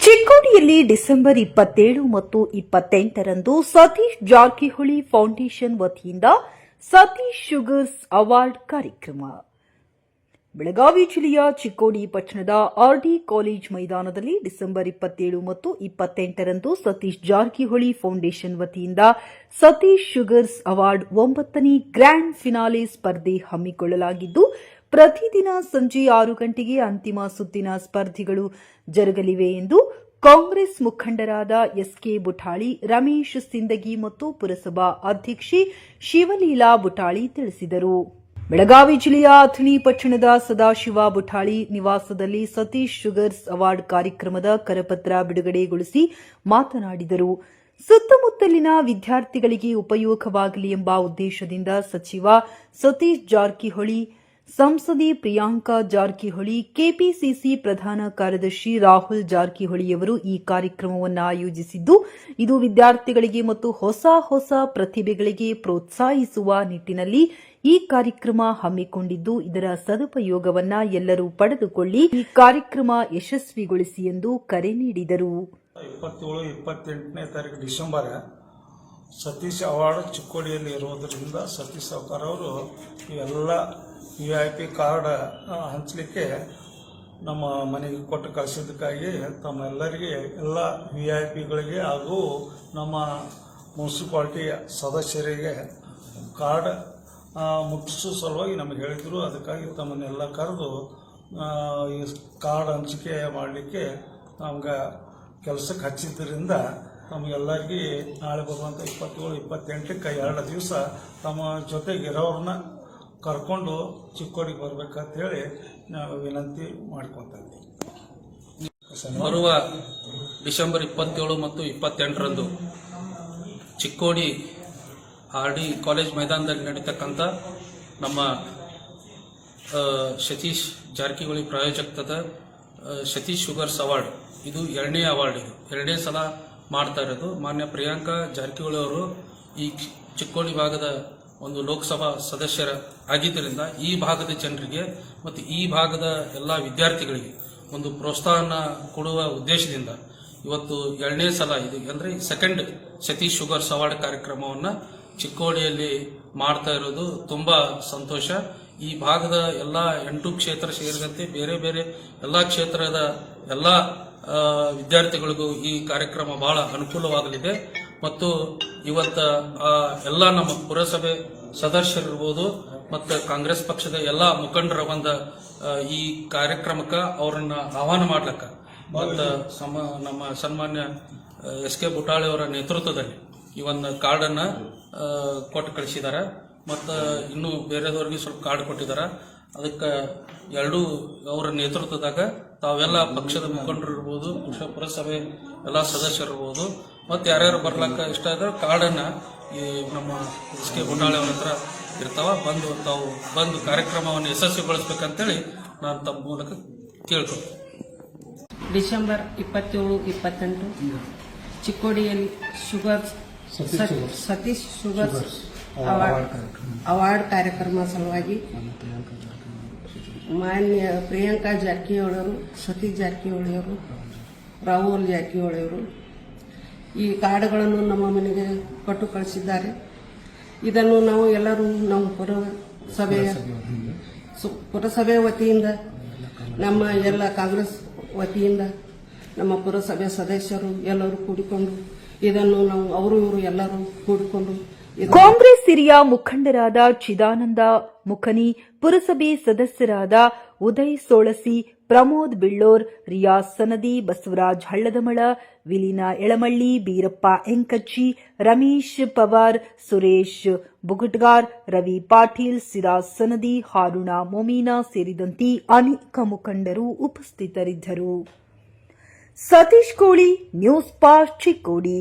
ಚಿಕ್ಕೋಡಿಯಲ್ಲಿ December 27 ಮತ್ತು 28ರಂದು Satish Jarkiholi foundation ವತಿಯಿಂದ Satish sugars award ಕಾರ್ಯಕ್ರಮ. ಬೆಳಗಾವಿ ಜಿಲ್ಲೆಯ ಚಿಕ್ಕೋಡಿ ಪಟ್ಟಣದ ಆರ್ಡಿ ಕಾಲೇಜ್ ಮೈದಾನದಲ್ಲಿ ಡಿಸೆಂಬರ್ 27 ಮತ್ತು 28ರಂದು ಸತೀಶ್ ಜಾರಕಿಹೊಳಿ ಫೌಂಡೇಶನ್ ವತಿಯಿಂದ ಸತೀಶ್ ಶುಗರ್ಸ್ ಅವಾರ್ಡ್ 9ನೇ ಗ್ರ್ಯಾಂಡ್ ಫಿನಾಲೆ ಸ್ಪರ್ಧೆ ಹಮ್ಮಿಕೊಳ್ಳಲಾಗಿದ್ದು, ಪ್ರತಿದಿನ ಸಂಜೆ 6 ಗಂಟೆಗೆ ಅಂತಿಮ ಸುತ್ತಿನ ಸ್ಪರ್ಧೆಗಳು ಜರುಗಲಿವೆ ಎಂದು ಕಾಂಗ್ರೆಸ್ ಮುಖಂಡರಾದ ಎಸ್ಕೆ ಬುಟಾಳಿ, ರಮೇಶ್ ಸಿಂದಗಿ ಮತ್ತು ಪುರಸಭಾ ಅಧ್ಯಕ್ಷೆ ಶಿವಲೀಲಾ ಬುಟಾಳಿ ತಿಳಿಸಿದರು. ಬೆಳಗಾವಿ ಜಿಲ್ಲೆಯ ಅಥಣಿ ಪಟ್ಟಣದ ಸದಾಶಿವ ಬುಟಾಳಿ ನಿವಾಸದಲ್ಲಿ ಸತೀಶ್ ಶುಗರ್ಸ್ ಅವಾರ್ಡ್ ಕಾರ್ಯಕ್ರಮದ ಕರಪತ್ರ ಬಿಡುಗಡೆಗೊಳಿಸಿ ಮಾತನಾಡಿದರು. ಸುತ್ತಮುತ್ತಲಿನ ವಿದ್ಯಾರ್ಥಿಗಳಿಗೆ ಉಪಯೋಗವಾಗಲಿ ಎಂಬ ಉದ್ದೇಶದಿಂದ ಸಚಿವ ಸತೀಶ್ ಜಾರಕಿಹೊಳಿ, ಸಂಸದೆ ಪ್ರಿಯಾಂಕಾ ಜಾರಕಿಹೊಳಿ, ಕೆಪಿಸಿಸಿ ಪ್ರಧಾನ ಕಾರ್ಯದರ್ಶಿ ರಾಹುಲ್ ಜಾರಕಿಹೊಳಿಯವರು ಈ ಕಾರ್ಯಕ್ರಮವನ್ನು ಆಯೋಜಿಸಿದ್ದು, ಇದು ವಿದ್ಯಾರ್ಥಿಗಳಿಗೆ ಮತ್ತು ಹೊಸ ಪ್ರತಿಭೆಗಳಿಗೆ ಪ್ರೋತ್ಸಾಹಿಸುವ ನಿಟ್ಟಿನಲ್ಲಿ ಈ ಕಾರ್ಯಕ್ರಮ ಹಮ್ಮಿಕೊಂಡಿದ್ದು, ಇದರ ಸದುಪಯೋಗವನ್ನು ಎಲ್ಲರೂ ಪಡೆದುಕೊಳ್ಳಿ, ಈ ಕಾರ್ಯಕ್ರಮ ಯಶಸ್ವಿಗೊಳಿಸಿ ಎಂದು ಕರೆ ನೀಡಿದರು. 27-28ನೇ ತಾರೀಕು ಡಿಸೆಂಬರ್ ಸತೀಶ್ ಅವಾರ್ಡ್ ಚಿಕ್ಕೋಡಿಯಲ್ಲಿ ಇರುವುದರಿಂದ ಸತೀಶ್ ಸಾವ್ಕಾರ ಅವರು ಎಲ್ಲ VIP ಕಾರ್ಡ್ ಹಂಚಲಿಕ್ಕೆ ನಮ್ಮ ಮನೆಗೆ ಕೊಟ್ಟು ಕಳಿಸಿದ್ದಕ್ಕಾಗಿ ತಮ್ಮೆಲ್ಲರಿಗೆ ಎಲ್ಲ VIPಗಳಿಗೆ ಹಾಗೂ ನಮ್ಮ ಮುನ್ಸಿಪಾಲ್ಟಿ ಸದಸ್ಯರಿಗೆ ಕಾರ್ಡ್ ಮುಟ್ಟಿಸೋ ಸಲುವಾಗಿ ನಮಗೆ ಹೇಳಿದರು. ಅದಕ್ಕಾಗಿ ತಮ್ಮನ್ನೆಲ್ಲ ಕರೆದು ಈ ಕಾರ್ಡ್ ಹಂಚಿಕೆ ಮಾಡಲಿಕ್ಕೆ ನಮ್ಗೆ ಕೆಲಸಕ್ಕೆ ಹಚ್ಚಿದ್ದರಿಂದ ತಮಗೆಲ್ಲರಿಗೆ ನಾಳೆ ಬರುವಂಥ 27-28ಕ್ಕೆ 2 ದಿವಸ ತಮ್ಮ ಜೊತೆಗೆ ಇರೋರನ್ನ ಕರ್ಕೊಂಡು ಚಿಕ್ಕೋಡಿಗೆ ಬರ್ಬೇಕಂತ ಹೇಳಿ ನಾವು ವಿನಂತಿ ಮಾಡ್ಕೊತಾ ಇದ್ದೀವಿ. ಬರುವ ಡಿಸೆಂಬರ್ 27 ಮತ್ತು 28ರಂದು ಚಿಕ್ಕೋಡಿ ಆರ್ಡಿ ಕಾಲೇಜ್ ಮೈದಾನದಲ್ಲಿ ನಡೀತಕ್ಕಂಥ ನಮ್ಮ ಸತೀಶ್ ಜಾರಕಿಹೊಳಿ ಪ್ರಾಯೋಜಕತ್ವದ ಸತೀಶ್ ಶುಗರ್ಸ್ ಅವಾರ್ಡ್, ಇದು 2ನೇ ಅವಾರ್ಡ್. ಇದು 2ನೇ ಸಲ ಮಾಡ್ತಾ ಇರೋದು. ಮಾನ್ಯ ಪ್ರಿಯಾಂಕಾ ಜಾರಕಿಹೊಳಿ ಅವರು ಈ ಚಿಕ್ಕೋಡಿ ಭಾಗದ ಒಂದು ಲೋಕಸಭಾ ಸದಸ್ಯರ ಆಗಿದ್ದರಿಂದ ಈ ಭಾಗದ ಜನರಿಗೆ ಮತ್ತು ಈ ಭಾಗದ ಎಲ್ಲ ವಿದ್ಯಾರ್ಥಿಗಳಿಗೆ ಒಂದು ಪ್ರೋತ್ಸಾಹನ ಕೊಡುವ ಉದ್ದೇಶದಿಂದ ಇವತ್ತು 2ನೇ ಸಲ ಇದು ಅಂದರೆ ಸೆಕೆಂಡ್ ಸತೀಶ್ ಶುಗರ್ಸ್ ಅವಾರ್ಡ್ ಕಾರ್ಯಕ್ರಮವನ್ನು ಚಿಕ್ಕೋಡಿಯಲ್ಲಿ ಮಾಡ್ತಾ ಇರೋದು ತುಂಬಾ ಸಂತೋಷ. ಈ ಭಾಗದ ಎಲ್ಲ 8 ಕ್ಷೇತ್ರ ಸೇರಿದಂತೆ ಬೇರೆ ಬೇರೆ ಎಲ್ಲ ಕ್ಷೇತ್ರದ ಎಲ್ಲ ವಿದ್ಯಾರ್ಥಿಗಳಿಗೂ ಈ ಕಾರ್ಯಕ್ರಮ ಬಹಳ ಅನುಕೂಲವಾಗಲಿದೆ. ಮತ್ತು ಇವತ್ತ ಎಲ್ಲ ನಮ್ಮ ಪುರಸಭೆ ಸದಸ್ಯರಿರ್ಬೋದು ಮತ್ತು ಕಾಂಗ್ರೆಸ್ ಪಕ್ಷದ ಎಲ್ಲ ಮುಖಂಡರ ಈ ಕಾರ್ಯಕ್ರಮಕ್ಕೆ ಅವರನ್ನ ಆಹ್ವಾನ ಮಾಡ್ಲಕ್ಕ ಮತ್ತು ನಮ್ಮ ಸನ್ಮಾನ್ಯ ಎಸ್ಕೆ ಬುಟಾಳಿ ಅವರ ನೇತೃತ್ವದಲ್ಲಿ ಈ ಒಂದು ಕಾರ್ಡನ್ನು ಕೊಟ್ಟು ಕಳಿಸಿದ್ದಾರೆ. ಮತ್ತು ಇನ್ನೂ ಬೇರೆದವ್ರಿಗೆ ಸ್ವಲ್ಪ ಕಾರ್ಡ್ ಕೊಟ್ಟಿದ್ದಾರೆ. ಅದಕ್ಕೆ ಎರಡೂ ಅವರ ನೇತೃತ್ವದಾಗ ತಾವೆಲ್ಲ ಪಕ್ಷದ ಮುಖಂಡರು ಇರ್ಬೋದು, ಪುರಸಭೆ ಎಲ್ಲ ಸದಸ್ಯರಿರ್ಬೋದು ಮತ್ತು ಯಾರ್ಯಾರು ಬರ್ಲಕ್ಕ ಇಷ್ಟ ಇದ್ರೆ ಕಾರ್ಡನ್ನು ಈ ನಮ್ಮ ಎಸ್ ಕೆ ಬುಟಾಳಿ ಅವ್ರ ಹತ್ರ ಇರ್ತಾವ, ತಾವು ಬಂದು ಕಾರ್ಯಕ್ರಮವನ್ನು ಯಶಸ್ವಿಗೊಳಿಸ್ಬೇಕಂತೇಳಿ ನಾನು ತಮ್ಮ ಮೂಲಕ ಕೇಳ್ಕೊಳ್ತೀನಿ. ಡಿಸೆಂಬರ್ 27-28 ಚಿಕ್ಕೋಡಿಯಲ್ಲಿ ಸತೀಶ್ ಶುಗರ್ಸ್ ಅವಾರ್ಡ್ ಕಾರ್ಯಕ್ರಮ ಸಲುವಾಗಿ ಮಾನ್ಯ ಪ್ರಿಯಾಂಕಾ ಜಾರಕಿಹೊಳಿಯವರು, ಸತೀಶ್ ಜಾರಕಿಹೊಳಿಯವರು, ರಾಹುಲ್ ಜಾರಕಿಹೊಳಿಯವರು ಈ ಕಾರ್ಡ್ಗಳನ್ನು ನಮ್ಮ ಮನೆಗೆ ಕೊಟ್ಟು ಕಳಿಸಿದ್ದಾರೆ. ಇದನ್ನು ನಾವು ಎಲ್ಲರೂ ನಮ್ಮ ಪುರಸಭೆ ವತಿಯಿಂದ, ನಮ್ಮ ಎಲ್ಲ ಕಾಂಗ್ರೆಸ್ ವತಿಯಿಂದ, ನಮ್ಮ ಪುರಸಭೆ ಸದಸ್ಯರು ಎಲ್ಲರೂ ಕೂಡಿಕೊಂಡು ಇದನ್ನು ನಾವು ಅವರು ಇವರು ಎಲ್ಲರೂ ಕೂಡಿಕೊಂಡು ಕಾಂಗ್ರೆಸ್ ಹಿರಿಯ ಮುಖಂಡರಾದ ಚಿದಾನಂದ ಮುಖನಿ, ಪುರಸಭೆ ಸದಸ್ಯರಾದ ಉದಯ್ ಸೋಳಸಿ, ಪ್ರಮೋದ್ ಬಿಳ್ಳೋರ್, ರಿಯಾಜ್ ಸನದಿ, ಬಸವರಾಜ್ ಹಳ್ಳದಮಳ, ವಿಲೀನಾ ಎಳಮಳ್ಳಿ, ಬೀರಪ್ಪ ಎಂಕಚ್ಚಿ, ರಮೇಶ್ ಪವಾರ್, ಸುರೇಶ್ ಬುಗುಟ್ಗಾರ್, ರವಿ ಪಾಟೀಲ್, ಸಿರಾಜ್ ಸನದಿ, ಹಾರುಣ ಮೊಮೀನಾ ಸೇರಿದಂತೆ ಅನೇಕ ಮುಖಂಡರು ಉಪಸ್ಥಿತರಿದ್ದರು. ಸತೀಶ್ ಕೋಳಿ, ನ್ಯೂಸ್ ಪಾರ್ಕ್, ಚಿಕ್ಕೋಡಿ.